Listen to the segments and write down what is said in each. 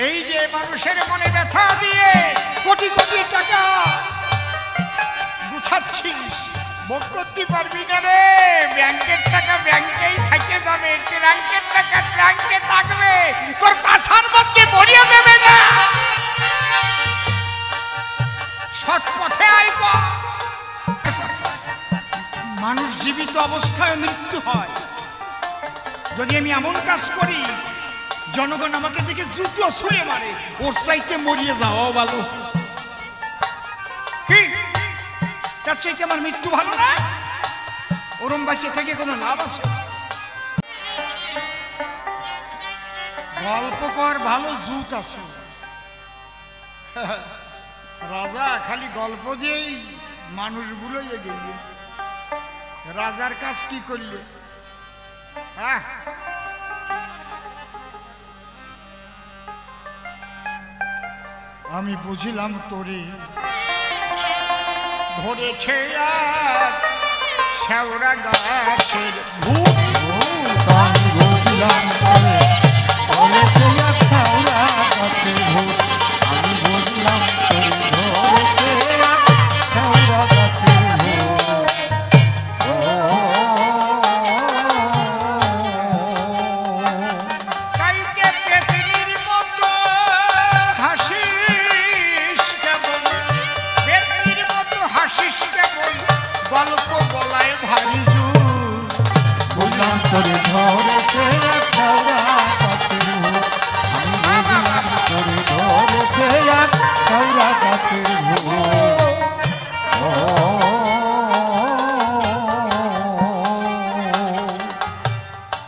এই যে মানুষের মনে ব্যথা দিয়ে কোটি কোটি টাকা গুছাচ্ছিস, ভোগ করতে পারবি না রে। ব্যাংকের টাকা ব্যাংকেই থেকে যাবে, ট্রাঙ্কের টাকা ট্রাঙ্কে থাকবে, তোর পাছার মধ্যে ভরিয়ে দেবে না। সৎ পথে আইব। মানুষ জীবিত অবস্থায় মৃত্যু হয়। যদি আমি এমন কাজ করি জনগণ আমাকে দেখে জুতো ছুঁড়ে মারে, ওর চাইতে মরিয়ে যাওয়াও ভালো। কি তার চাইতে আমার মৃত্যু ভালো না? ওরম বাসে থেকে কোনো লাভ আছে? গল্প কর ভালো জুত আছে। রাজা খালি গল্প দিয়েই মানুষগুলো এগিয়ে। রাজার কাজ কি করলে? হ্যাঁ, আমি বুঝিলাম তোরে ধরেছে আর শেওড়া গাছের ভূত। আমি বুঝলাম তোরে ধরেছে আর শেওড়া গাছের ভূত। আমি বুঝলাম তোরে ধরেছে আর শেওড়া গাছের ভূত। কাইতে পেতনির মতো হাসিস কেবল, পেতনির মতো হাসিস কেবল, গল্প বলায় ভারী জোর। বুঝলাম তোরে ধরেছে আর শেওড়া গাছের ভূত। আমি বুঝলাম তোরে ধরেছে আর শেওড়া গাছের ভূত।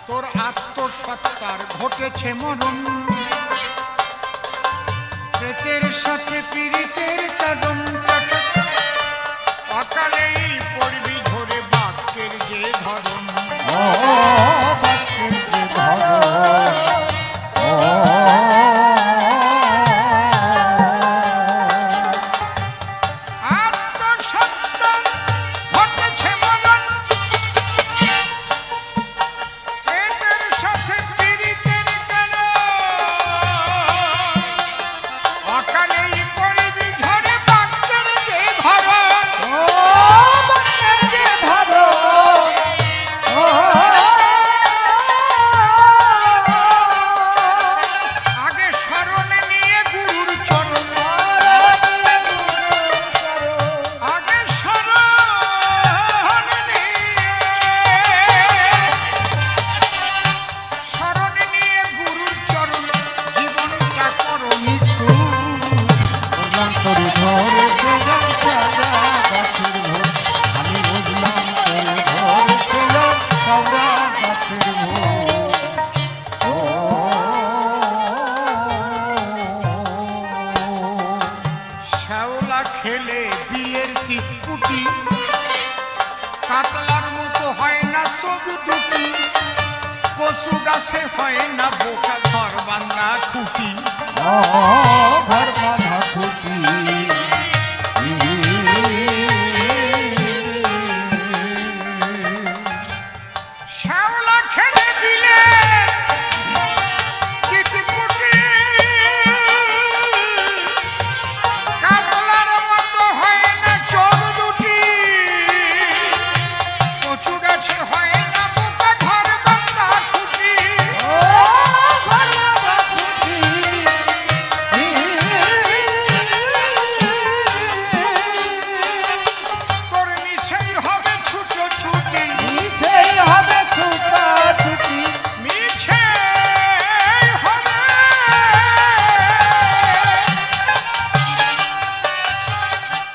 তোর আত্মসত্তার ঘটেছে মরণ, প্রেতের সাথে পীড়িতের কারণ। অকালেই পড়বি ধরে বাক্যের যে ধরন। বাক্যের যে ধরন, আত্মসত্তার ঘটেছে মরণ, প্রেতের সাথে পীড়িতের কারণ। অকালেই পড়বি ধরে বাক্যের যে ধরন। বাক্যের যে ধরন। আগে স্মরণে নিয়ে গুরুর চরণ, আগে স্মরণে নিয়ে গুরুর চরণ, জীবনটা করো নিখুঁত। বুঝলাম তোরে ধরেছে আর শেওড়া গাছের ভূত। আমি বুঝলাম তোরে ধরেছে আর শেওড়া গাছের ভূত। শ্যাওলা খেলে বিয়ের টিপুটি, কাতলার মতো হয় না চোখ দুটি, কচু গাছে হয় না বোকা ঘর বান্ধা খুঁটি। ঘর বাঁধা খুঁটি। শ্যাওলা খেলে বিলে টিপুটি, কাতলার মতো হয় না চোখ দুটি, কচু গাছে হয় না বোকা ঘর বান্ধা খুঁটি। ঘর বাঁধা খুঁটি। তোর মিছেই হবে ছুটো ছুটি, নিচেই হবে ছুটা ছুটি। মিছে হবে,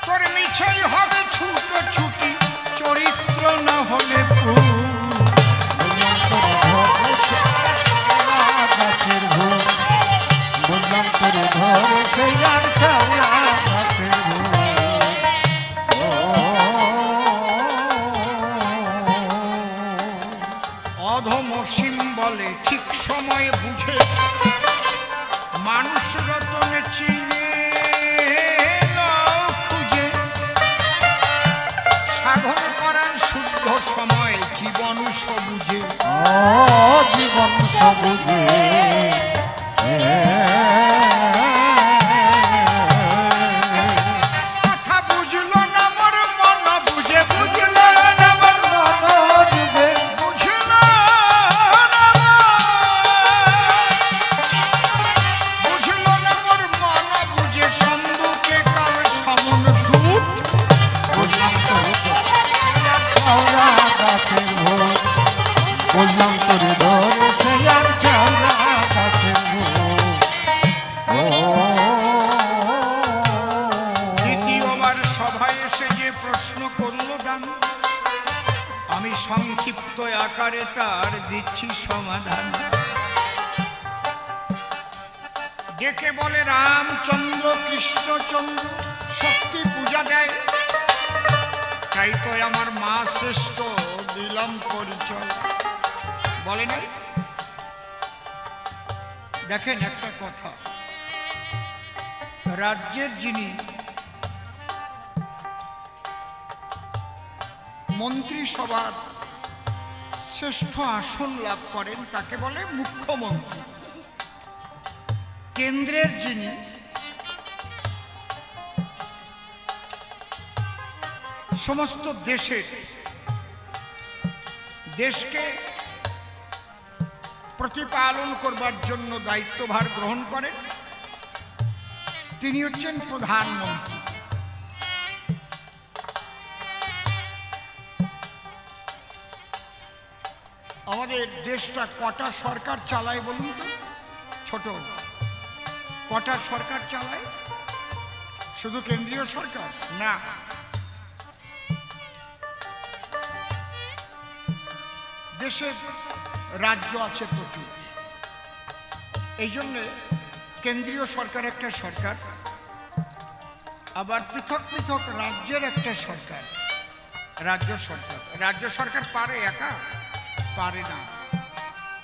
তোর মিছেই হবে ছুটো ছুটি, চরিত্র না হলে ভুল। বুঝলাম তোরে ধরেছে আর শেওড়া গাছের ভূত। অধমসীম বলে ঠিক সময়ে বুঝে, মানুষ রতনে চিনে খুঁজে, সাধন করার শুদ্ধ সময় জীবন সবুজে। জীবন সবুজে ছোট আকারে তার দিচ্ছি সমাধান। ডেকে বলে রামচন্দ্র কৃষ্ণচন্দ্র শক্তি পূজা দেয়, তাই তো আমার মা শ্রেষ্ঠ দিলাম পরিচয়। বলে নাই? দেখেন একটা কথা, রাজ্যের যিনি মন্ত্রিসভার শ্রেষ্ঠ আসন লাভ করেন তাকে বলে মুখ্যমন্ত্রী। কেন্দ্রের যিনি সমস্ত দেশকে প্রতিপালন করবার জন্য দায়িত্বভার গ্রহণ করেন তিনি হচ্ছেন প্রধানমন্ত্রী। আমাদের দেশটা কটা সরকার চালায় বলুন তো? ছোট কটা সরকার চালায়? শুধু কেন্দ্রীয় সরকার না, দেশের রাজ্য আছে প্রচুর। এই জন্যে কেন্দ্রীয় সরকার একটা সরকার, আবার পৃথক পৃথক রাজ্যের একটা সরকার, রাজ্য সরকার। রাজ্য সরকার পারে একা? পারে না।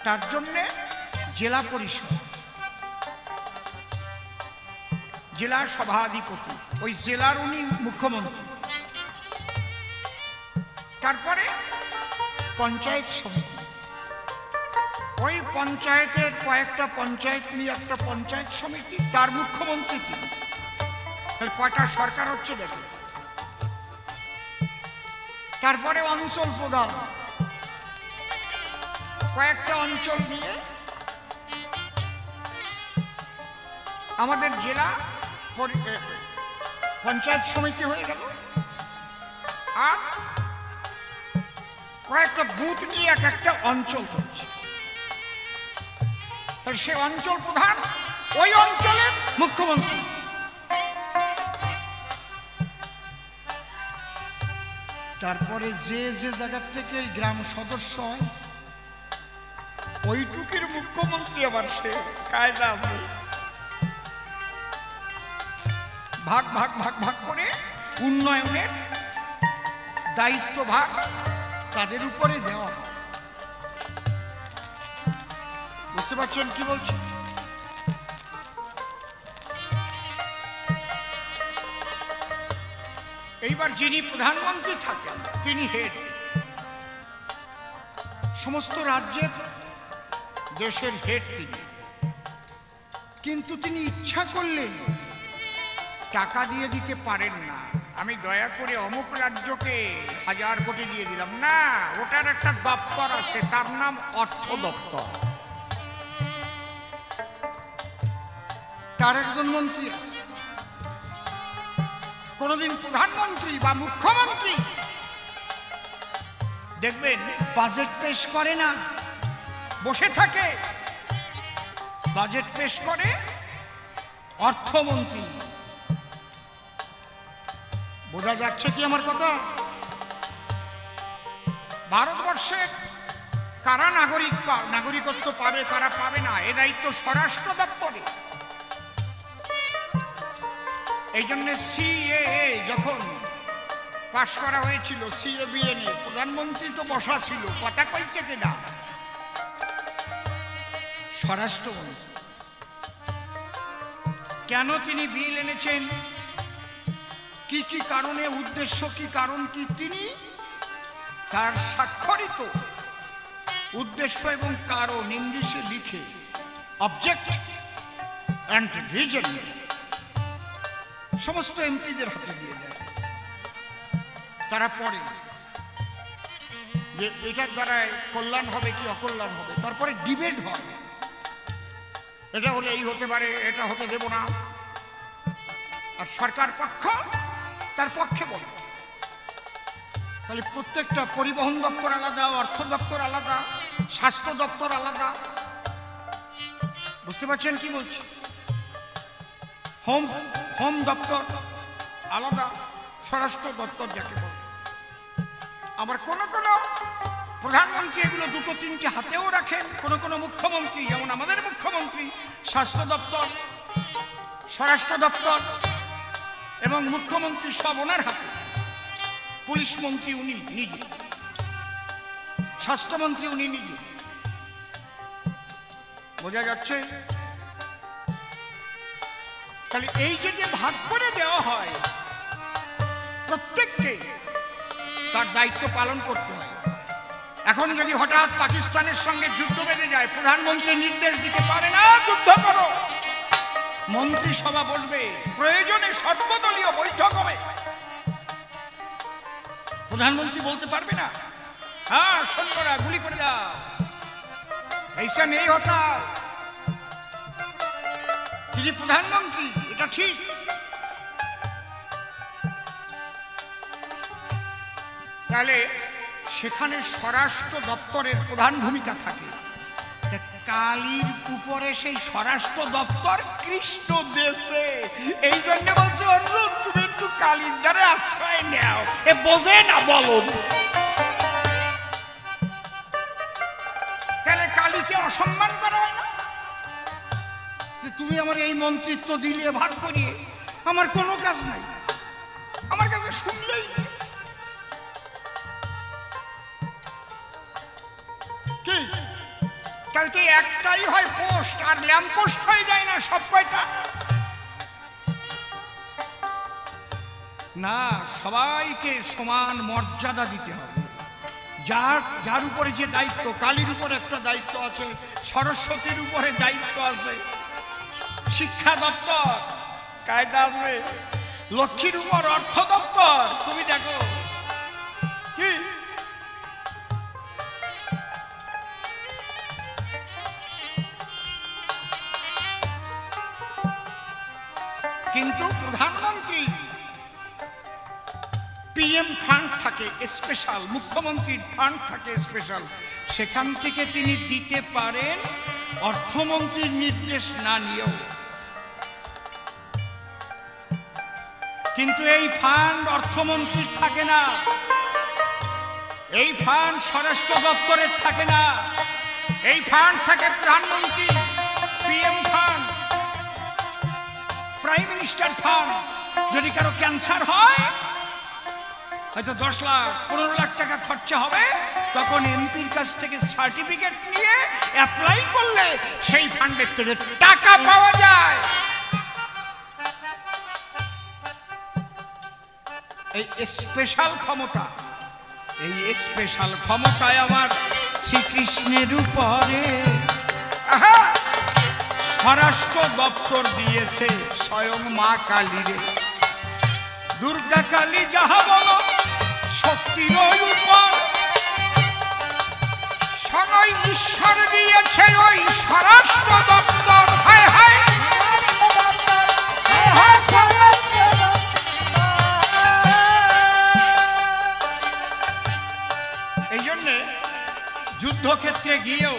তার জন্যে জেলা পরিষদ, জেলার সভাধিপতি, ওই জেলার উনি মুখ্যমন্ত্রী। তারপরে পঞ্চায়েত সমিতি, ওই পঞ্চায়েতের কয়েকটা পঞ্চায়েত নিয়ে একটা পঞ্চায়েত সমিতি, তার মুখ্যমন্ত্রী তিনি। তাহলে কয়টা সরকার হচ্ছে দেখুন। তারপরে অঞ্চল প্রধান, কয়েকটা অঞ্চল নিয়ে আমাদের জেলা পঞ্চায়েত সমিতি হয়ে গেল, আর কয়েকটা বুথ নিয়ে এক একটা অঞ্চল হচ্ছে। তাহলে সে অঞ্চল প্রধান ওই অঞ্চলের মুখ্যমন্ত্রী। তারপরে যে যে জায়গার থেকে গ্রাম সদস্য হয় ওইটুকির মুখ্যমন্ত্রী আবার সে, কায়দা আছে। ভাগ ভাগ ভাগ ভাগ করে উন্নয়নের দায়িত্ব ভাগ তাদের উপরে দেওয়া হয়। বুঝতে পারছেন কি বলছি? এইবার যিনি প্রধানমন্ত্রী থাকেন তিনি হেড, সমস্ত রাজ্যের দেশের হেড তিনি। কিন্তু তিনি ইচ্ছা করলে টাকা দিয়ে দিতে পারেন না। আমি দয়া করে অমুক রাজ্যকে 1000 কোটি দিয়ে দিলাম না, ওটার একটা দপ্তর আছে, তার নাম অর্থ দপ্তর। তার একজন মন্ত্রী আছে। কোনদিন প্রধানমন্ত্রী বা মুখ্যমন্ত্রী দেখবেন বাজেট পেশ করে না, বসে থাকে। বাজেট পেশ করে অর্থমন্ত্রী। বোঝা যাচ্ছে কি আমার কথা? ভারতবর্ষের কারা নাগরিকত্ব পাবে, কারা পাবে না, এ দায়িত্ব স্বরাষ্ট্র দপ্তরে। এই জন্য সিএএ যখন পাশ করা হয়েছিল, সিএবিএ নিয়ে, প্রধানমন্ত্রী তো বসা ছিল, কথা কইছে কিনা? স্বরাষ্ট্রমন্ত্রী। কেন তিনি বিল এনেছেন, কি কি কারণে, উদ্দেশ্য কি, কারণ কি, তিনি তার স্বাক্ষরিত উদ্দেশ্য এবং কারণ ইংলিশে লিখে অবজেক্ট অ্যান্ড রিজন সমস্ত এমপিদের হাতে দিয়ে দেয়। তারা পড়ে যে এটার দ্বারা কল্যাণ হবে কি অকল্যাণ হবে। তারপরে ডিবেট হয়, এটা হলে এই হতে পারে, এটা হতে দেব না। আর সরকার পক্ষ তার পক্ষে বলে। তাহলে প্রত্যেকটা পরিবহন দপ্তর আলাদা, অর্থ দপ্তর আলাদা, স্বাস্থ্য দপ্তর আলাদা। বুঝতে পারছেন কি বলছি? হোম দপ্তর আলাদা, স্বরাষ্ট্র দপ্তর যাকে বলে। আবার কোন কোন প্রধানমন্ত্রী এগুলো দুটো তিনটে হাতেও রাখেন। কোনো মুখ্যমন্ত্রী, যেমন আমাদের মুখ্যমন্ত্রী, স্বাস্থ্য দপ্তর, স্বরাষ্ট্র দপ্তর এবং মুখ্যমন্ত্রী সব ওনার হাতে। পুলিশ মন্ত্রী উনি নিজে, স্বাস্থ্যমন্ত্রী উনি নিজে। বোঝা যাচ্ছে? তাহলে এই যে ভাগ করে দেওয়া হয়, প্রত্যেককে তার দায়িত্ব পালন করতে হয়। এখন যদি হঠাৎ পাকিস্তানের সঙ্গে যুদ্ধ বেঁধে যায়, প্রধানমন্ত্রী নির্দেশ দিতে পারে না যুদ্ধ করো। মন্ত্রিসভা বসবে, প্রয়োজনে সর্বদলীয় বৈঠক হবে। প্রধানমন্ত্রী বলতে পারবে না হ্যাঁ সৈন্যরা গুলি করে দাও, ऐसा नहीं होता। তিনি প্রধানমন্ত্রী, এটা ঠিক। তাহলে সেখানে স্বরাষ্ট্র দপ্তরের প্রধান ভূমিকা থাকে। কালীর উপরে সেই স্বরাষ্ট্র দপ্তর কৃষ্ণ দেশে, এই জন্য বলছে অর্জুন তুমি একটু কালীর দ্বারে আশ্রয় নাও। এ বোঝে না বলো? তাহলে কালীকে অসম্মান করা হয় না? তুমি আমার এই মন্ত্রিত্ব দিলে ভাগ করিয়ে, আমার কোনো কাজ নাই, আমার কাছে শুনলেই কি কালকে একটাই হয় পোস্ট, আর ল্যাম্প পোস্ট হয়ে যায় না সব কয়টা? না, সবাইকে সমান মর্যাদা দিতে হবে। যার উপরে যে দায়িত্ব, কালীর উপরে একটা দায়িত্ব আছে, সরস্বতীর উপরে দায়িত্ব আছে, শিক্ষা দপ্তর কায়দা আছে, লক্ষ্মীর উপর অর্থ দপ্তর। তুমি দেখো কি কিন্তু প্রধানমন্ত্রী পিএম ফান্ড থাকে স্পেশাল, মুখ্যমন্ত্রীর ফান্ড থাকে স্পেশাল, সেখান থেকে তিনি দিতে পারেন অর্থমন্ত্রীর নির্দেশ না নিয়েও। কিন্তু এই ফান্ড অর্থমন্ত্রীর থাকে না, এই ফান্ড স্বরাষ্ট্র দপ্তরের থাকে না, এই ফান্ড থাকে প্রধানমন্ত্রী PM fund, prime minister fund. যদি কারো ক্যান্সার হয়, হয়তো 10 লাখ 15 লাখ টাকা খরচা হবে, তখন এমপির কাছ থেকে সার্টিফিকেট নিয়ে অ্যাপ্লাই করলে সেই ফান্ডের থেকে টাকা পাওয়া যায়। এই স্পেশাল ক্ষমতা, এই স্পেশাল ক্ষমতায় আমার শ্রীকৃষ্ণের উপরে স্বরাষ্ট্র দপ্তর দিয়েছে স্বয়ং মা কালীরে। দুর্গা কালী যাহা বলো শক্তির উপর, সবাই ঈশ্বর দিয়েছে ওই স্বরাষ্ট্র দপ্তর। হায় হায়, এই জন্যে যুদ্ধক্ষেত্রে গিয়েও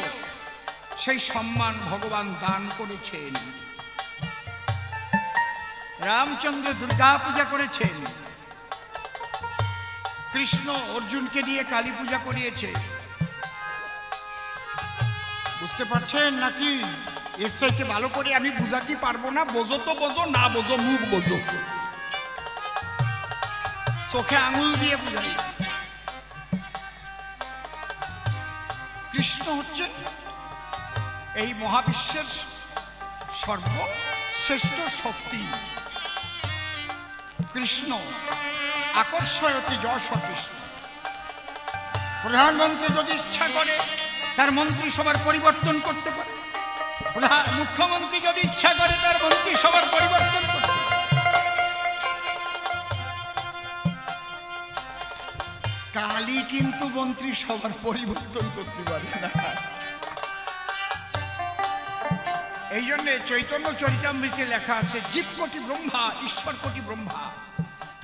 সেই সম্মান ভগবান দান করেছেন। রামচন্দ্র দুর্গা পূজা করেছেন, কৃষ্ণ অর্জুনকে নিয়ে কালী পূজা করিয়েছে। বুঝতে পারছেন নাকি? এর চাইতে ভালো করে আমি বুঝাতে পারবো না। বোঝো তো বোঝো, না বোঝো মুখ বোঝো, চোখে আঙুল দিয়ে বুঝাই। কৃষ্ণ হচ্ছে এই মহাবিশ্বের সর্বশ্রেষ্ঠ শক্তি। কৃষ্ণ আকর্ষয়তি যশ কৃষ্ণ। প্রধানমন্ত্রী যদি ইচ্ছা করে তার মন্ত্রিসভার পরিবর্তন করতে পারে, মুখ্যমন্ত্রী যদি ইচ্ছা করে তার মন্ত্রিসভার পরিবর্তন করতে পারে। কালী কিন্তু মন্ত্রিসভার পরিবর্তন করতে পারে না। এই জন্য চৈতন্য চরিতামৃতে লেখা আছে, জীব কোটি ব্রহ্মা ঈশ্বর কোটি ব্রহ্মা,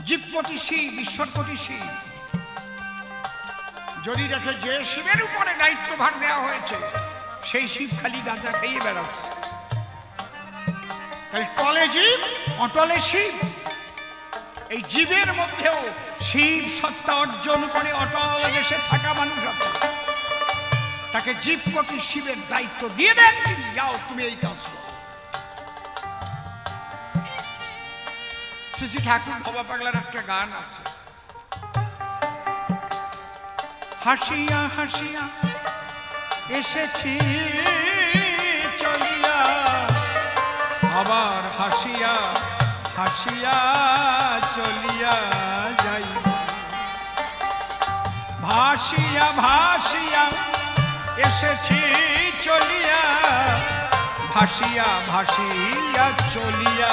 জীব কোটি শিব ঈশ্বর কোটি শিব। যদি দেখে যে শিবের উপরে দায়িত্বভার দেওয়া হয়েছে সেই শিব খালি গাঁজা খেয়ে বেড়াচ্ছে, তাহলে টলে জীব অটলে শিব। এই জীবের মধ্যেও শিব সত্তা অর্জন করে অটল দেশে থাকা মানুষ আছে। তাকে 20 কোটি শিবের দায়িত্ব দিয়ে দেন, তুমি যাও, তুমি এই কাজ করো। শ্রী ঠাকুর বাবা পাগলার একটা গান আছে, হাসিয়া হাসিয়া এসেছি চলিয়া, আবার হাসিয়া হাসিয়া চলিয়া যাই, ভাসিয়া ভাসিয়া এসেছি চলিয়া, ভাসিয়া ভাসিয়া চলিয়া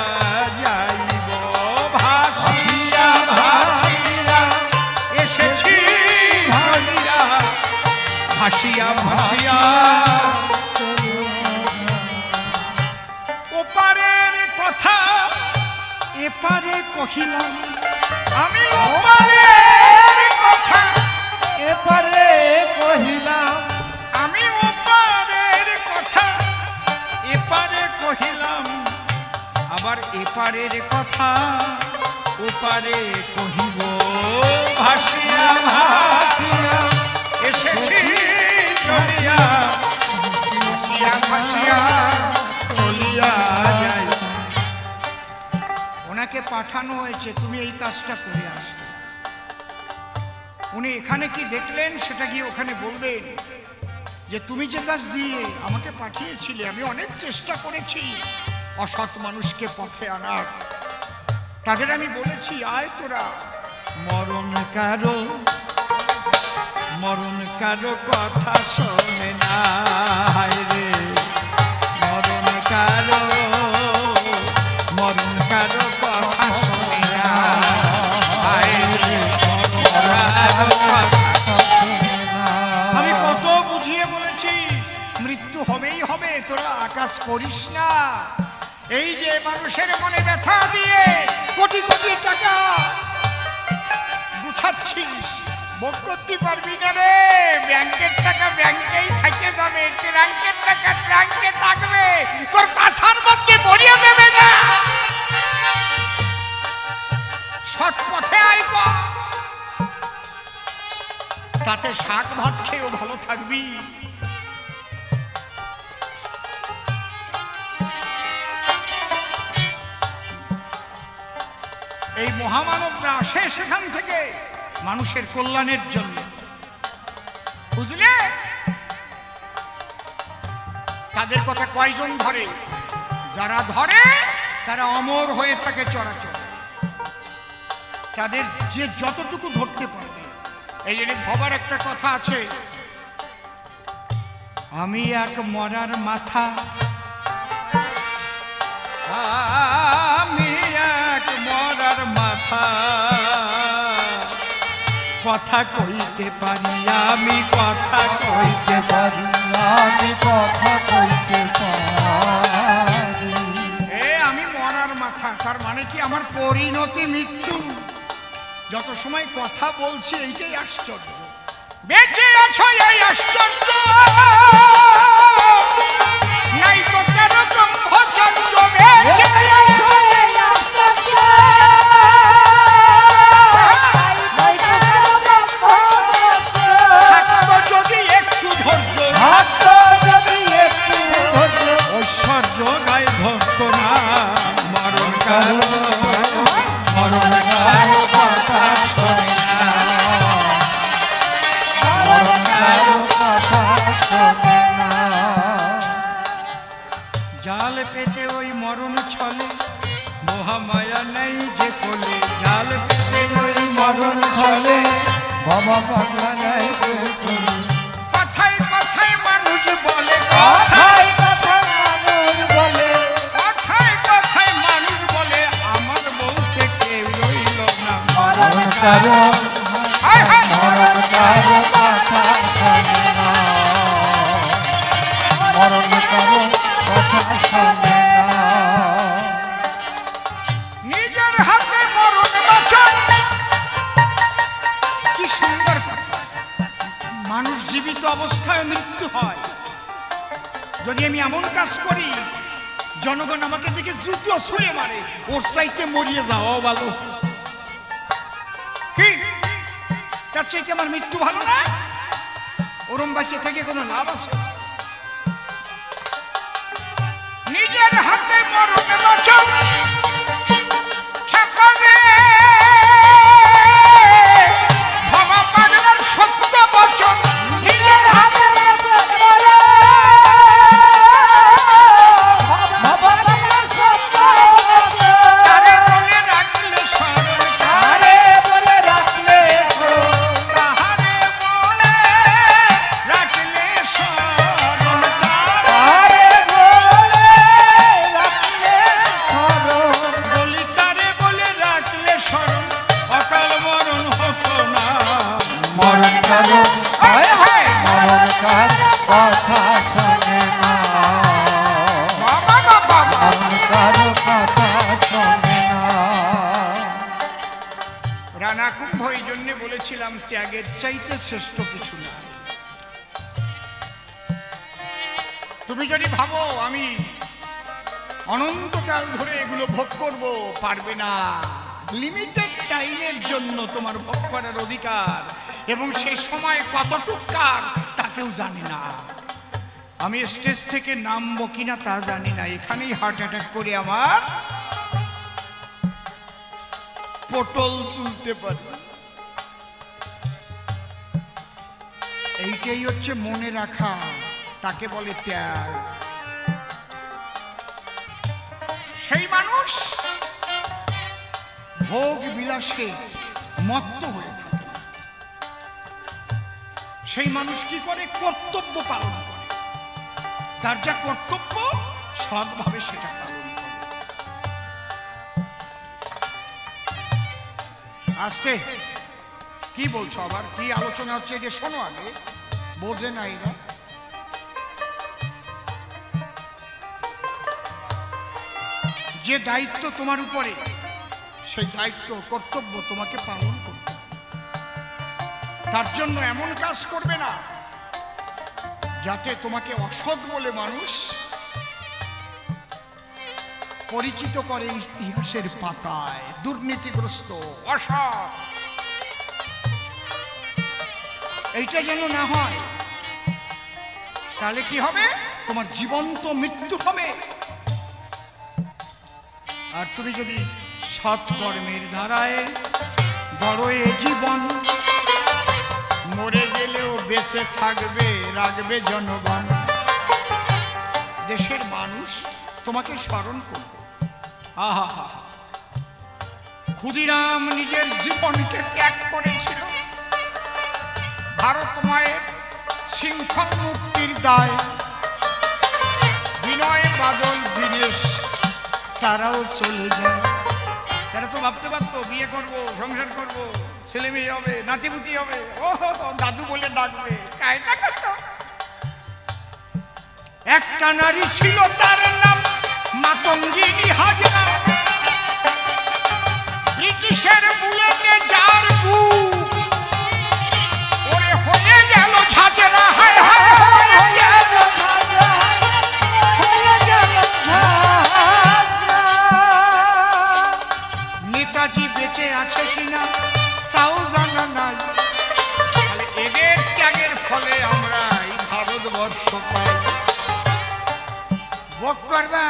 যাইব, ভাসিয়া ভাসিয়া এসেছি চলিয়া, ভাসিয়া ভাসিয়া। ওপারের কথা এপারে কহিলাম, আমি ওপারের কথা এপারে কহিলাম, আমি ওপারের কথা এপারে কহিলাম, আবার এপারের কথা ওপারে কহিব, ভাসিয়া ভাসিয়া এসেছি চলিয়া, ভাসিয়া ভাসিয়া চলিয়া যাই। ওনাকে পাঠানো হয়েছে তুমি এই কাজটা করে আসো। উনি এখানে কি দেখলেন সেটা গিয়ে ওখানে বলবেন যে তুমি যে কাজ দিয়ে আমাকে পাঠিয়েছিলে, আমি অনেক চেষ্টা করেছি অসৎ মানুষকে পথে আনার, তাদের আমি বলেছি আয় তোরা মরণ কারো কথা শোনে না, হায় রে মরণ কারো কথা শোনে না, হায় রে আমি কত বুঝিয়ে বলেছি মৃত্যু হবেই হবে, তোরা আকাশ করিস না। এই যে মানুষের মনে ব্যথা দিয়ে কোটি কোটি টাকা গুছাচ্ছিস, ভোগ করতে পারবি না রে। ব্যাংকের টাকা ব্যাংকেই থেকে যাবে, ট্রাঙ্কের টাকা ট্রাঙ্কে থাকবে, তোর পাছার মধ্যে ভরিয়ে দেবে না। সৎ পথে আইব, তাতে শাক ভাত খেয়েও ভালো থাকবি। এই মহামানবরা আসে সেখান থেকে মানুষের কল্যাণের জন্য, বুঝলে? তাদের কথা কয়জন ধরে? যারা ধরে তারা অমর হয়ে থাকে চরাচর, তাদের যে যতটুকু ধরতে পারবে। এই জন্য ভবার একটা কথা আছে, আমি এক মরার মাথা, আমি এক মরার মাথা, কথা কইতে পারি, আমি কথা কইতে পারি, আমি কথা কইতে পারি। আমি মরার মাথা, তার মানে কি আমার পরিণতি মৃত্যু। যত সময় কথা বলছি এইটাই আশ্চর্য, বেঁচে আছো এই আশ্চর্য, নাই তো কারো ব্রহ্মচর্য, বেঁচে আছো এই আশ্চর্য, নাই তো কারো ব্রহ্মচর্য, থাকতো যদি একটু ধৈর্য, থাকতো যদি একটু ধৈর্য, ঐশ্বর্য গায়ে ধরতো না, মরণ কালো মরণ কারো কথা শোনে না, মরণ কারো কথা শোনে না। জাল পেতে ওই মরণ ছলে, মহামায়া নেই যে কোলে, জাল পেতে ওই মরণ ছলে বাবা পাগলা নাই পেটুলি, কথায় কথায় মানুষ বলে, কথায় কথায় মানুষ বলে, কথায় কথায় মানুষ বলে, আমার বউকে কেউ রইল না, মরণ কারো হায় হায় মরণ কারো কথা শোনে না, মরণ কারো কথা শোনে না। নিজের হাতে মরণ বাঁচান, কি সুন্দর কথা। মানুষ জীবিত অবস্থায় মৃত্যু হয়। যদি আমি এমন কাজ করি জনগণ আমাকে দেখে জুতো ছুঁড়ে মারে, ওর চাইতে মরিয়ে যাওয়াও ভালো। কি তার চাইতে আমার মৃত্যু ভালো না? ওরম বাসে থেকে কোনো লাভ আছে? নিজের হাতে মরণ বাঁচাও খেপাবে বাবা পাগলার সত্য বচন নিজের হাতে কথা শোনে না, কারো কথা শোনে না। রানা কুম্ভ এই জন্য বলেছিলাম ত্যাগের চাইতে শ্রেষ্ঠ কিছু না। তুমি যদি ভাবো আমি অনন্তকাল ধরে এগুলো ভোগ করব, পারবে না। লিমিটেড টাইমের জন্য তোমার ভোগ করার অধিকার, এবং সে সময় কতটুক কার তা কেউ জানে না। আমি স্টেজ থেকে নামবো কিনা তা জানি না, এখানেই হার্ট অ্যাটাক করে আমার পটল তুলতে পারি। এইটাই হচ্ছে মনে রাখা, তাকে বলে ত্যাগ। সেই মানুষ ভোগ বিলাসে মত্ত হয়ে থাকে। সেই মানুষ কি করে? কর্তব্য পালন করে। তার যা কর্তব্য সৎভাবে সেটা পালন করে। আস্তে কি বলছো? আবার কি আলোচনা হচ্ছে এটা শোনো আগে, বোঝে না এরা। যে দায়িত্ব তোমার উপরে, সেই দায়িত্ব কর্তব্য তোমাকে পালন করতে হবে। তার জন্য এমন কাজ করবে না যাতে তোমাকে অসৎ বলে মানুষ পরিচিত করে ইতিহাসের পাতায়। দুর্নীতিগ্রস্ত, অসৎ, এইটা যেন না হয়। তাহলে কি হবে? তোমার জীবন্ত মৃত্যু হবে। আর তুমি যদি সৎকর্মের ধারায় গড়ে জীবন, মরে গেলেও বেঁচে থাকবে, রাখবে জনগণ। দেশের মানুষ তোমাকে স্মরণ করবে। আহা হা, ক্ষুদিরাম নিজের জীবনকে ত্যাগ করেছিল ভারত মায়ের শৃঙ্খল মুক্তির দায়। বিনয়, বাদল, দীনেশ তারাও চলে যায়। তারা তো ভাবতে পারতো বিয়ে করবো, সংসার করবো, ছেলে মেয়ে হবে, নাতিপুতি হবে, ও দাদু বলে ডাকবে, কায়দা করত। একটা নারী ছিল, তার নাম মাতঙ্গিনী হাজরা। ব্রিটিশের বুলেটে যার বুক ওরে হয়ে গেল ঝাঁঝরা। হায় হায় হয়ে গেল ঝাঁঝরা, হয়ে গেল ঝাঁঝরা। নেতাজি বেঁচে আছে কিনা তাও জানা নাই। তাহলে এদের ত্যাগের ফলে আমরা এই ভারতবর্ষ পাই। ভোগ করবা,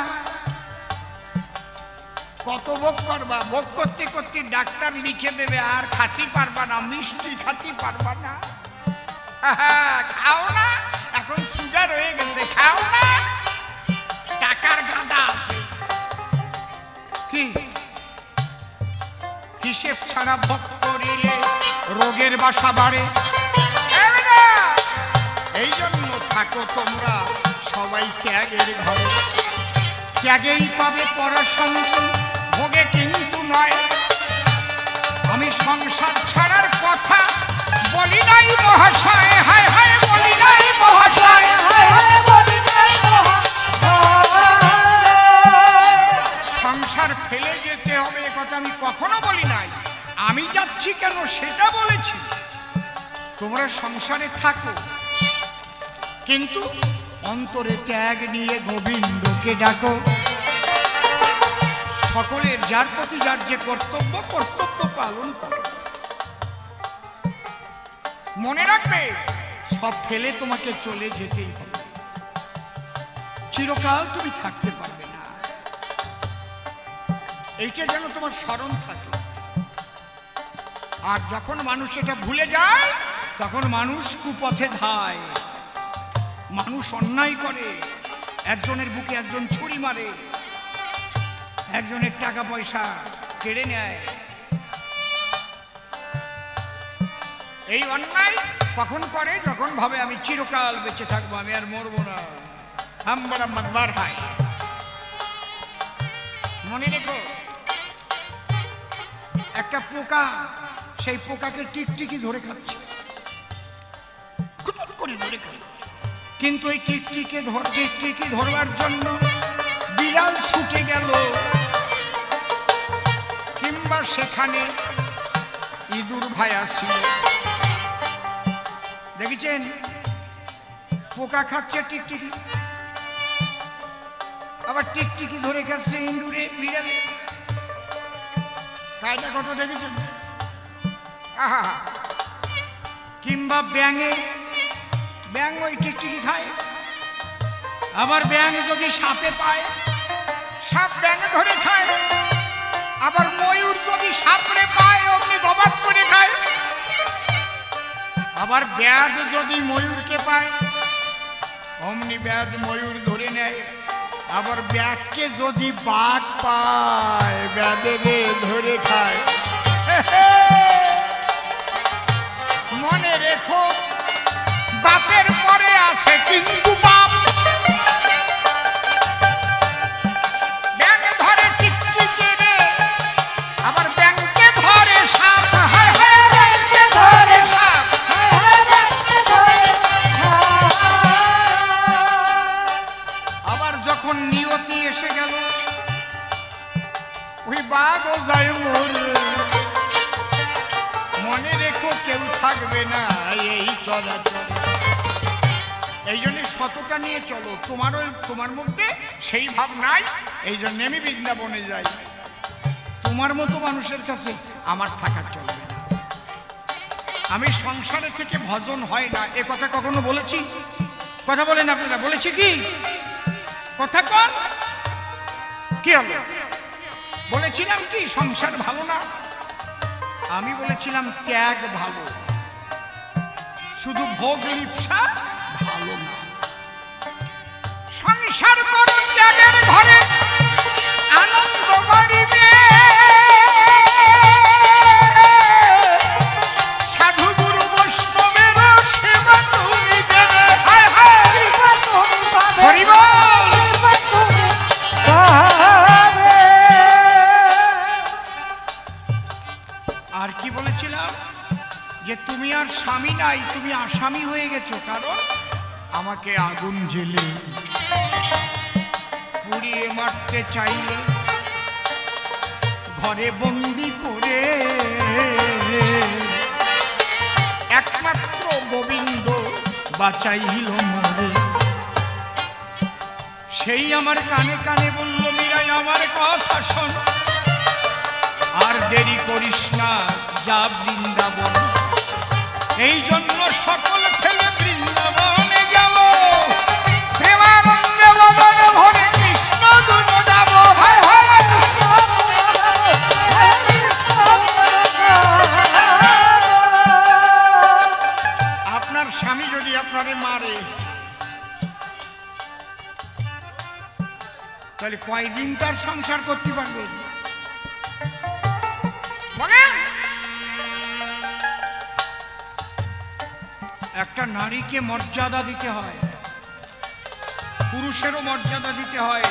কত ভোগ করবা? ভোগ করতে করতে ডাক্তার লিখে দেবে আর খাতি পারবা না, মিষ্টি খাতি পারবা না। খাও না, এখন সুগার হয়ে গেছে, খাও না, টাকার গাদা আছে। কি হিসেব ছাড়া ভোগ করিলে রোগের বাসা বাড়ে। এই জন্য থাকো তোমরা সবাই ত্যাগের ঘরে। ত্যাগেই পাবে পরশান্তি, ভোগে কিন্তু নয়। আমি সংসার ছাড়ার কথা বলি নাই মহাশয়, হায় হায় বলি নাই মহাশয়, হায় হায় বলি নাই মহাশয়। সংসার ফেলে যেতে হবে এ কথা আমি কখনো বলি নাই। আমি যাচ্ছি কেন সেটা বলেছি। তোমরা সংসারে থাকো, কিন্তু অন্তরে ত্যাগ নিয়ে গোবিন্দকে ডাকো। সকলের যার প্রতি যার যে কর্তব্য, কর্তব্য পালন করো। মনে রাখবে সব ফেলে তোমাকে চলে যেতেই হবে, চিরকাল তুমি থাকতে পারবে না। এইটা যেন তোমার স্মরণ থাকে। আর যখন মানুষ এটা ভুলে যায় তখন মানুষ কুপথে ধায়, মানুষ অন্যায় করে, একজনের বুকে একজন ছুরি মারে, একজনের টাকা পয়সা কেড়ে নেয়। এই অন্যায় কখন করে? যখন ভাবে আমি চিরকাল বেঁচে থাকবো, আমি আর মরবো না, হাম বড়া মতবার হয়। মনে রেখো, একটা পোকা, সেই পোকাকে টিকটিকি ধরে খাচ্ছে, কুটকুট করে ধরে খাচ্ছে। কিন্তু এই টিকটিকি ধরবার জন্য বিড়াল ছুটে গেল, কিংবা সেখানে ইঁদুর ভায়া ছিল। দেখেছেন পোকা খাচ্ছে টিকটিকি, আবার টিকটিকি ধরে খাচ্ছে ইঁদুরে, বিড়ালে। কায়দা কত দেখেছেন? আহা, কিংবা ব্যাঙে, ব্যাঙ ওই টিকটিকি খায়। আবার ব্যাঙ যদি সাপে পায়, সাপ ব্যাঙে ধরে খায়। আবার ময়ূর যদি সাপড়ে পায়, অমনি গবাদ করে খায়। আবার ব্যাধ যদি ময়ূরকে পায়, অমনি ব্যাধ ময়ূর ধরে নেয়। আবার ব্যাধকে যদি বাঘ পায়, ব্যাধে ধরে খায়। মনে রেখো, বাপের পরে আছে কিন্তু বাপ। ব্যাঙ ধরে টিকটিকি রে, আবার ব্যাঙকে ধরে সাপ। ব্যাঙকে ধরে সাপ। আবার যখন নিয়তি এসে গেল, ওই বাঘও যায় মরে। মনে রেখো, কেউ থাকবে না এই চলাচল। এই জন্য সততা নিয়ে চলো। তোমার মধ্যে সেই ভাব নাই, এই জন্য আমি বৃন্দাবনে যাই। তোমার মতো মানুষের কাছে আমার থাকা চলবে না। আমি সংসারে থেকে ভজন হয় না, এ কথা কখনো বলেছি? কথা বলেন আপনারা, বলেছি কি? কথা কন, কি হলো? বলেছিলাম কি সংসার ভালো না? আমি বলেছিলাম ত্যাগ ভালো, শুধু ভোগ লিপ্সা ভালো না। সংসার করো ত্যাগের ঘরে, আনন্দ বাড়িবে। সাধু গুরু বৈষ্ণবের সেবা তুমি দেবে। হায় হায়, হরি বল। আর কি বলেছিলাম? যে তুমি আর স্বামী নাই, তুমি আসামি হয়ে গেছো। কারণ আমাকে আগুন জেলে পুড়িয়ে মারতে চাইলে, ঘরে বন্দি করে। একমাত্র গোবিন্দ বাঁচাইল মোরে। সেই আমার কানে কানে বলল, মীরাই আমার কথা শোন, আর দেরি করিস না, যা বৃন্দাবন। এই জন্য সকল ফেলে বৃন্দাবনে যাব, প্রেমানন্দে বদনে ভরে কৃষ্ণ গুণ গাব। হায় হায় কৃষ্ণ। আপনার স্বামী যদি আপনারে মারে, তাহলে কয়দিন তার সংসার করতে পারবেন? একটা নারীকে মর্যাদা দিতে হয়, পুরুষেরও মর্যাদা দিতে হয়,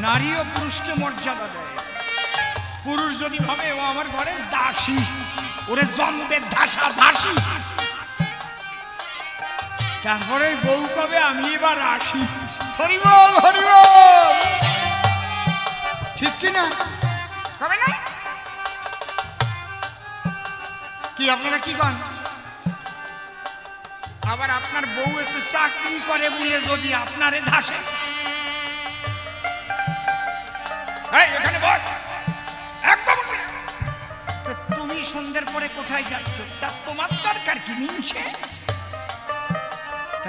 নারীও পুরুষকে মর্যাদা দেয়। পুরুষ যদি ভাবে ও আমার ঘরের দাসী, ওরে জন্মে দাসী, তারপরে বউ কবে আমি এবার আসি। হরিবল হরিবল, ঠিক কিনা? কবে না? কি আপনারা কি কন? আবার আপনার বউ একটু চাকরি করে বলে যদি আপনারে ধাসে, এখানে বল, একদম তুমি সন্ধ্যের পরে কোথায় যাচ্ছ, তা তোমার দরকার কি? মিনছে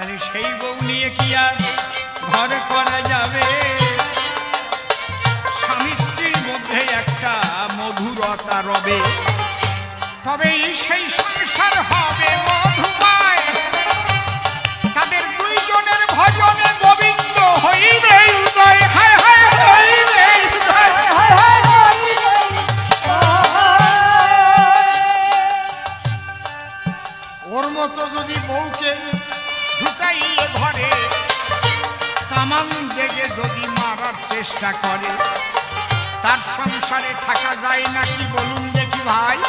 তাহলে সেই বউ নিয়ে কি আর ঘর করা যাবে? স্বামী স্ত্রীর মধ্যে একটা মধুরতা রবে, তবেই সেই সংসার হবে মধুময়। তাদের দুইজনের ভজনে গোবিন্দ হইবে উদয়, হায় হায় হইবে উদয়, হায় হায় হইবে। ওর মতো যদি বউকে ঢুকাইয়ে ঘরে কামান দেখে যদি মারার চেষ্টা করে, তার সংসারে থাকা যায় নাকি বলুন দেখি ভাই?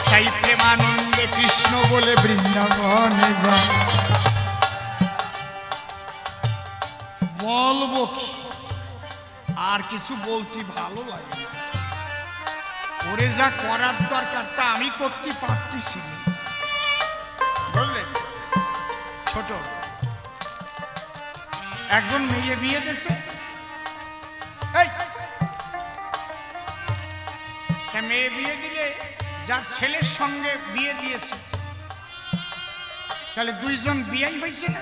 তাই প্রেমানন্দে কৃষ্ণ বলে বৃন্দাবনে যায়। বলবো কি আর কিছু বলতে ভালো লাগে না। ওরে যা করার দরকার তা আমি করতে পারতেছি না, বুঝলেন? ছোট একজন মেয়ে বিয়ে দিয়েছে, মেয়ে বিয়ে দিলে যার ছেলের সঙ্গে বিয়ে দিয়েছে, তাহলে দুইজন বিয়ে হয়েছে না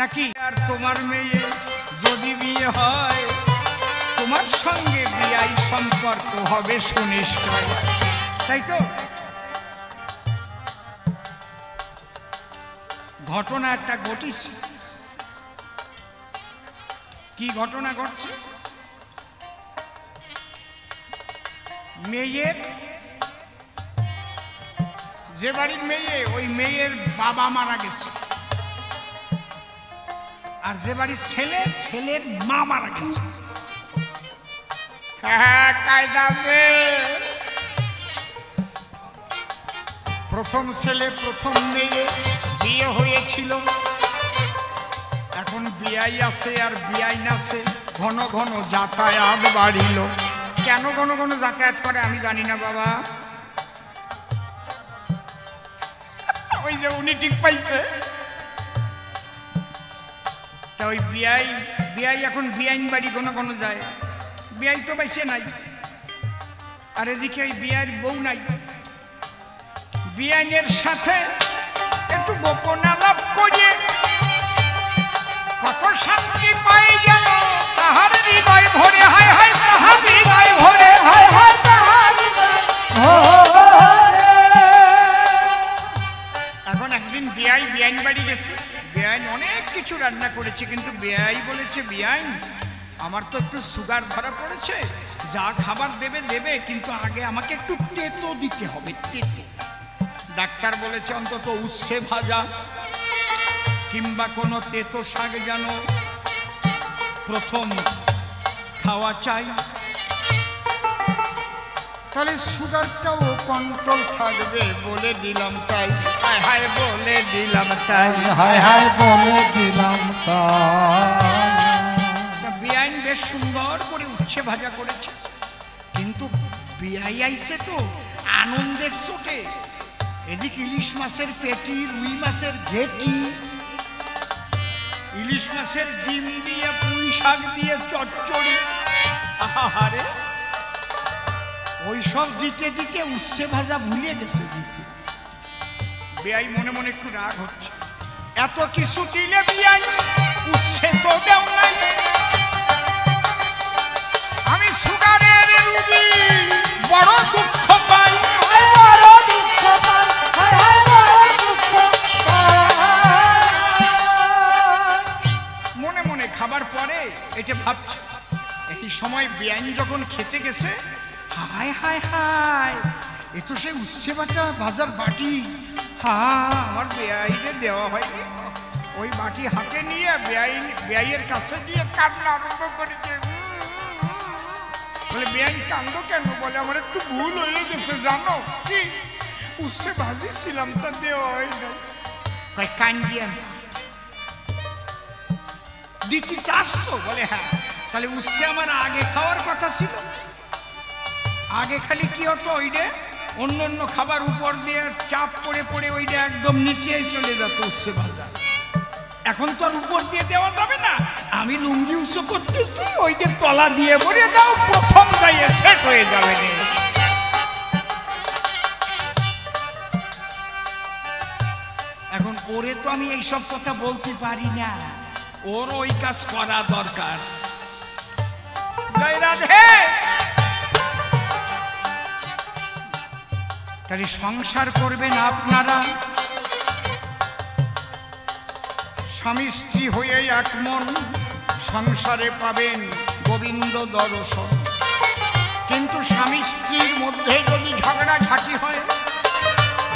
নাকি? আর তোমার মেয়ে যদি বিয়ে হয়, তোমার সঙ্গে বিয়াই সম্পর্ক হবে সুনিশ্চয়, তাই তো? ঘটনা একটা ঘটেছে। কি ঘটনা ঘটছে? মেয়ের যে বাড়ির মেয়ে, ওই মেয়ের বাবা মারা গেছে, আর যে বাড়ির ছেলে, ছেলের মা মারা গেছে। হ্যাঁ, কায়দা আছে। প্রথম ছেলে প্রথম মেয়ে বিয়ে হয়েছিল, এখন বিয়াই আছে আর বিয়াইন আছে, ঘন ঘন যাতায়াত বাড়িল। কেন ঘন ঘন যাতায়াত করে আমি জানি না বাবা, ওই যে উনি ঠিক পাইছে। তা ওই বিয়াই এখন বিয়াইন বাড়ি ঘন ঘন যায়, বিয়াই তো বাইছে নাই, আর এদিকে ওই বিয়ার বউ নাই। বিয়াইনের সাথে একটু গোপন আলাপ করে কত শান্তি পাই যেন তাহার হৃদয় ভরে, হায় হায় তাহার হৃদয় ভরে, হায় হায় তাহার হৃদয় ভরে। এখন একদিন বিয়াইন বাড়ি গেছে, বিয়াইন অনেক কিছু রান্না করেছে, কিন্তু বিয়াই বলেছে, বিয়াইন আমার তো একটু সুগার ধরা পড়েছে, যা খাবার দেবে দেবে, কিন্তু আগে আমাকে একটু তেতো দিতে হবে, তেতো। ডাক্তার বলেছে অন্তত উচ্ছে ভাজা কিংবা কোনো তেতো শাক যেন প্রথম খাওয়া চাই, তাহলে সুগারটাও কন্ট্রোল থাকবে। বলে দিলাম তাই, হায় হায় বলে দিলাম তাই, হায় হায় বলে দিলাম তাই। বিয়াইন বেশ সুন্দর করে উচ্ছে ভাজা করেছে, কিন্তু বিয়াই আইছে তো আনন্দের চোটে, এদিকে ইলিশ মাছের পেটি, রুই মাছের ঘেটি, ইলিশ মাছের ডিম দিয়ে, পুঁই শাক দিয়ে চচ্চড়ি, আহারে ওই সব দিতে দিতে উচ্ছে ভাজা ভুলে গেছে দিতে। বিয়াই মনে মনে একটু রাগ হচ্ছে, এত কিছু দিলে বিয়াই উচ্ছে তো দেও নাই, আমি সুগারের রুগী, বড় দুঃখ পাই, বড় দুঃখ পাই, মনে মনে খাবার পরে এটা ভাবছে। এই সময় বিয়াইন যখন খেতে গেছে, হায় হায় হায়, এ তো সেই উচ্ছে ভাজার বাটি, আমার বেয়াইরে দেওয়া হয়নি। ওই বাটি হাতে নিয়ে বেয়াইয়ের কাছে দিয়ে কান্না আরম্ভ করেছে। বলে বেআইন কান্দ কেন? বলে আমার একটু ভুল হয়ে গেছে, জানো কি উচ্ছে ভাজিছিলাম তা দেওয়া হয় না। কান্দিয়া দিতে চাচ্ছ? বলে হ্যাঁ। তাহলে উচ্ছে আমার আগে খাওয়ার কথা ছিল, আগে খালি কি হতো, ওইটা অন্য অন্য খাবার উপর দিয়ে চাপ পড়ে পড়ে ওইটা একদম নিচে চলে যেত উচ্ছে ভাজা। এখন তো আর উপর দিয়ে দেওয়া যাবে না, আমি লুঙ্গি উঁচু করতেছি, ওইটা তলা দিয়ে ভরে দাও, প্রথম যাইয়ে সেট হয়ে যাবে। এখন ওরে তো আমি এইসব কথা বলতে পারি না, ওর ওই কাজ করা দরকার। জয় রাধে। তাহলে সংসার করবেন আপনারা, স্বামী স্ত্রী হয়ে এক মন, সংসারে পাবেন গোবিন্দ দর্শন। কিন্তু স্বামী স্ত্রীর মধ্যে যদি ঝগড়াঝাটি হয়,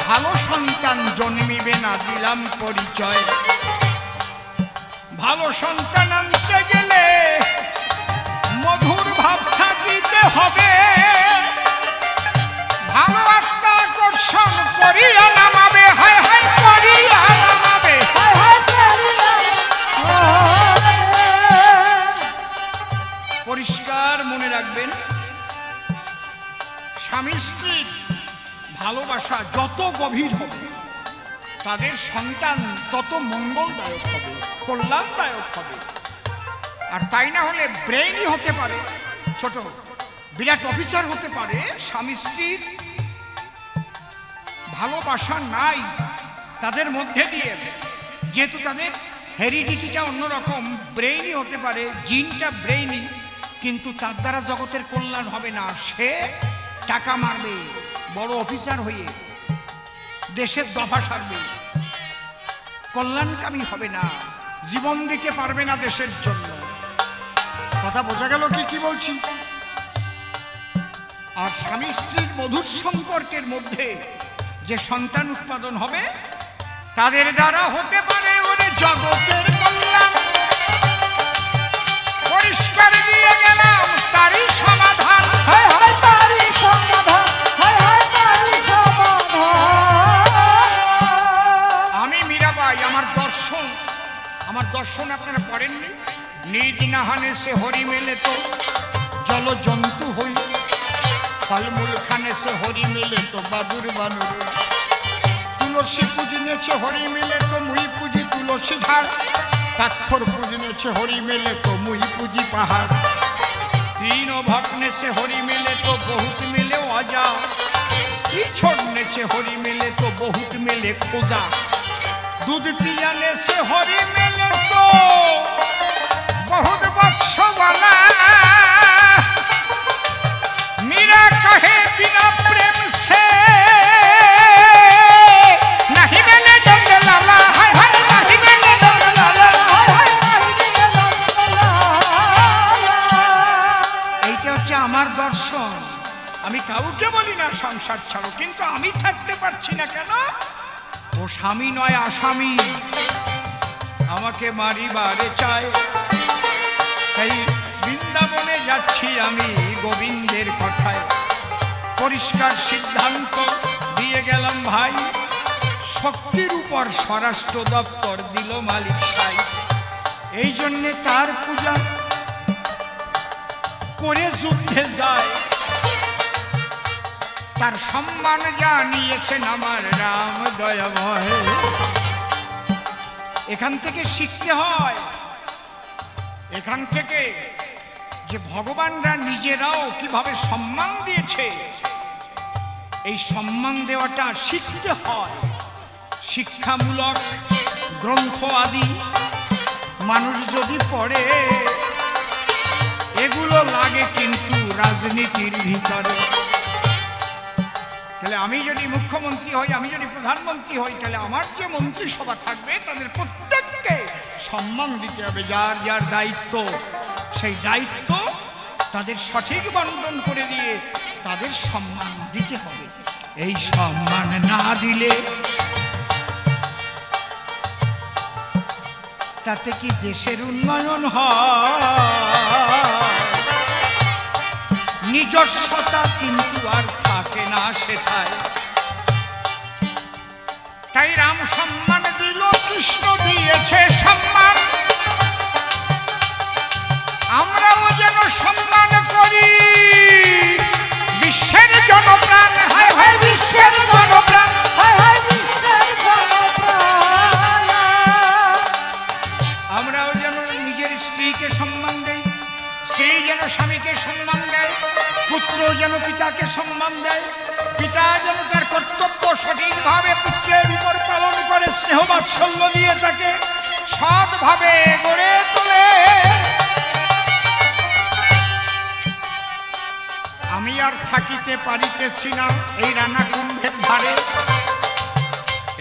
ভালো সন্তান জন্মিবে না, দিলাম পরিচয়। ভালো সন্তান আনতে গেলে মধুর ভাব থাকিতে হবে, ভালো আত্মা আকর্ষণ করিয়া নামাবে, হায় হায় করিয়া নামাবে, হায় হায় করিয়া। পরিষ্কার মনে রাখবেন, স্বামী স্ত্রীর ভালোবাসা যত গভীর হবে, তাদের সন্তান তত মঙ্গলদায়ক হবে, কল্যাণদায়ক হবে। আর তাই না হলে ব্রেইনি হতে পারে, ছোট বিরাট অফিসার হতে পারে, স্বামী স্ত্রীর ভালোবাসা নাই তাদের মধ্যে দিয়ে, যেহেতু তাদের হেরিডিটিটা অন্যরকম, ব্রেইনি হতে পারে, জিনটা ব্রেইনি, কিন্তু তার দ্বারা জগতের কল্যাণ হবে না। সে টাকা মারবে, বড় অফিসার হয়ে দেশের দফা সারবে, কল্যাণকামী হবে না, জীবন দিতে পারবে না দেশের জন্য। কথা বোঝা গেল কি বলছি? আর স্বামী স্ত্রীর মধুর সম্পর্কের মধ্যে যে সন্তান উৎপাদন হবে, তাদের দ্বারা হতে পারে ওরে জগতের কল্যাণ। পরিষ্কার দিয়ে গেলাম তারই সমাধান, হায় হায় তারি সমাধান, হায় হায় তারি সমাধান। আমি মীরাবাই, আমার দর্শন আপনারা পড়েননি? নিজ নাহানে সে হরি মেলে তো জল জন্তু হই, ফলমূল খানে সে হরি মেলে তো বাদুর বানুর, তুলসী পুজনেছে হরি মেলে তো মুই পুজি তুলসী ঝাড়, পাথর পুজনেছে হরি মেলে তো মুই পুজি পাহাড়, তৃণ ভগ্নে সে হরি মেলে তো বহুত মেলে অজা, স্ত্রী छोड़ने हरि मिले तो बहुत मिले खोजा, दूध पियाने से हरि मिले तो बहुत बख्श वाला, मीरा कहे बिना प्रेम से नहीं मिले डंग लाला, हाय हाय नहीं मिले डंग लाला, हाय हाय नहीं मिले डंग लाला। এইটা হচ্ছে আমার দর্শন। আমি কাউকে বলি না সংসার ছাড়ো, কিন্তু আমি থাকতে পারছি না কেন? ও স্বামী নয় আসামি, আমাকে মারিবারে চায়, তাই বৃন্দাবনে যাচ্ছি আমি গোবিন্দের কথায়। পরিষ্কার সিদ্ধান্ত দিয়ে গেলাম ভাই, শক্তির উপর স্বরাষ্ট্র দপ্তর দিল মালিক সাই, এই জন্যে তার পূজা করে যুদ্ধে যায়, তার সম্মান জানিয়েছেন আমার রাম দয়াময়। এখান থেকে শিখতে হয়, এখান থেকে যে ভগবানরা নিজেরাও কিভাবে সম্মান দিয়েছে, এই সম্মান দেওয়াটা শিখতে হয়। শিক্ষামূলক গ্রন্থ আদি মানুষ যদি পড়ে, এগুলো লাগে কিন্তু রাজনীতির ভিতরে। তাহলে আমি যদি মুখ্যমন্ত্রী হই, আমি যদি প্রধানমন্ত্রী হই, তাহলে আমার যে মন্ত্রিসভা থাকবে তাদের প্রত্যেককে সম্মান দিতে হবে। যার যার দায়িত্ব, সেই দায়িত্ব তাদের সঠিক বন্টন করে দিয়ে তাদের সম্মান দিতে হবে। এই সম্মান না দিলে তাতে কি দেশের উন্নয়ন হয়? নিজস্বতা কিন্তু আর থাকে না সেটাই। তাই রাম সম্মান দিল, কৃষ্ণ দিয়েছে সম্মান, আমরাও যেন সম্মান করি বিশ্বের জনপ্রাণ, হায় হায় বিশ্বের জনপ্রাণ, হায় হায় বিশ্বের জনপ্রাণ। আমরাও যেন নিজের স্ত্রীকে সম্মান দেই, স্ত্রী যেন স্বামীকে সম্মান দেয়, পুত্র পুত্র যেন পিতাকে সম্মান দেয়, পিতা যেন তার কর্তব্য সঠিকভাবে পুত্রের উপর পালন করে, স্নেহ বাৎসল্য দিয়ে তাকে সৎভাবে গড়ে তোলে। আমি আর থাকিতে পারিতেছি না এই রানাকুম্ভের ধারে,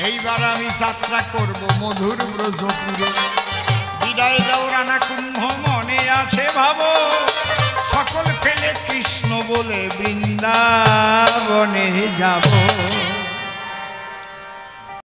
এইবার আমি যাত্রা করব মধুর ব্রজপুরে। বিদায় দাও রানাকুম্ভ মনে আছে ভাবো, সকল ফেলে কৃষ্ণ বলে বৃন্দাবনে যাব।